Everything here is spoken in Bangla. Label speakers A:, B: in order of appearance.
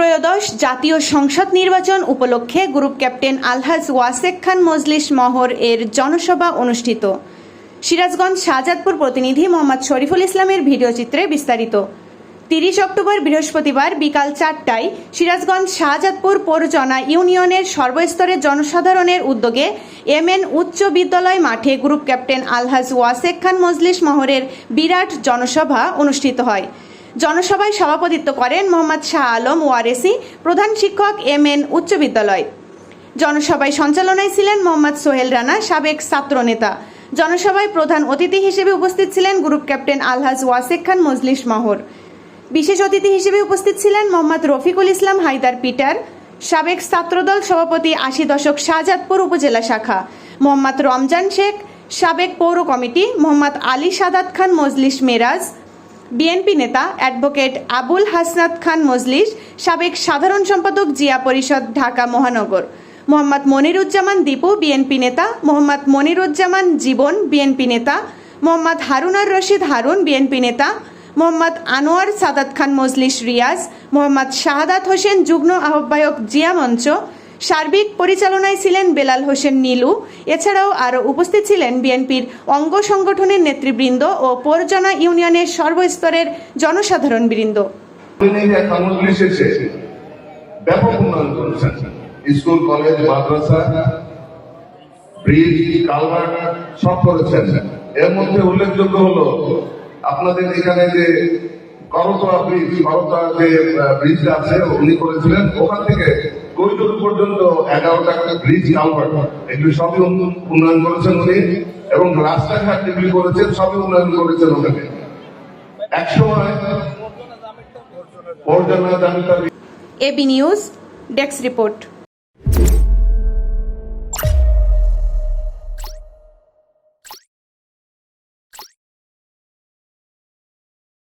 A: ত্রয়োদশ জাতীয় সংসদ নির্বাচন উপলক্ষে গ্রুপ ক্যাপ্টেন আলহাজ ওয়াসেক খান মজলিস মহর এর জনসভা অনুষ্ঠিত। সিরাজগঞ্জ শাহজাদপুর প্রতিনিধি মোহাম্মদ শরীফুল ইসলামের ভিডিওচিত্রে বিস্তারিত। 30 অক্টোবর বৃহস্পতিবার বিকাল 4টায় সিরাজগঞ্জ শাহজাদপুর পৌরজনা ইউনিয়নের সর্বস্তরের জনসাধারণের উদ্যোগে এমএন উচ্চ বিদ্যালয় মাঠে গ্রুপ ক্যাপ্টেন আলহাজ ওয়াসেক খান মজলিস মহরের বিরাট জনসভা অনুষ্ঠিত হয়। জনসভায় সভাপতিত্ব করেন মোহাম্মদ শাহ আলম ওয়ারেসি, প্রধান শিক্ষক এমএন উচ্চ বিদ্যালয়। জনসভায় সঞ্চালনায় ছিলেন মোহাম্মদ সোহেল রানা, সাবেক ছাত্রনেতা। জনসভায় প্রধান অতিথি হিসেবে উপস্থিত ছিলেন গ্রুপ ক্যাপ্টেন আলহাজ ওয়াসেক খান মজলিস মহর। বিশেষ অতিথি হিসেবে উপস্থিত ছিলেন মোহাম্মদ রফিকুল ইসলাম হায়দার পিটার, সাবেক ছাত্রদল সভাপতি 80 দশক শাহজাদপুর উপজেলা শাখা, মোহাম্মদ রমজান শেখ, সাবেক পৌর কমিটি, মোহাম্মদ আলী সাদাত খান মজলিস মেরাজ, বিএনপি নেতা অ্যাডভোকেট আবুল হাসনাত খান মজলিস, সাবেক সাধারণ সম্পাদক জিয়া পরিষদ ঢাকা মহানগর, মোহাম্মদ মনিরুজ্জামান দীপু বিএনপি নেতা, মোহাম্মদ মনিরুজ্জামান জীবন বিএনপি নেতা, মোহাম্মদ হারুনার রশিদ হারুন বিএনপি নেতা, মোহাম্মদ আনোয়ার সাদাত খান মজলিস রিয়াজ, মোহাম্মদ শাহাদাত হোসেন যুগ্ম আহ্বায়ক জিয়া মঞ্চ। সার্বিক পরিচালনায় ছিলেন বেলাল হোসেন নীলু। এছাড়াও আরও উপস্থিত ছিলেন বিএনপির অঙ্গ সংগঠনের নেতৃবৃন্দ ও পৌরজনা ইউনিয়নের সর্বস্তরের জনসাধারণ বৃন্দ।
B: ব্যাপক উন্নয়ন করেছেন, স্কুল কলেজ মাদ্রাসা ব্রিজ কালভার্ট সব করেছেন। এর মধ্যে উল্লেখযোগ্য হলো আপনাদের এখানে যে করতোয়া যে ব্রিজটা আছে উনি করেছিলেন, ওখান থেকে কৈদুর পর্যন্ত 11টা ব্রিজ কালভার্ট, এগুলি সবই উন্নয়ন করেছেন উনি, এবং রাস্তাঘাট যেগুলি করেছেন সবই উন্নয়ন করেছেন ওখানে। একসময়
A: এবি নিউজ ডেস্ক রিপোর্ট।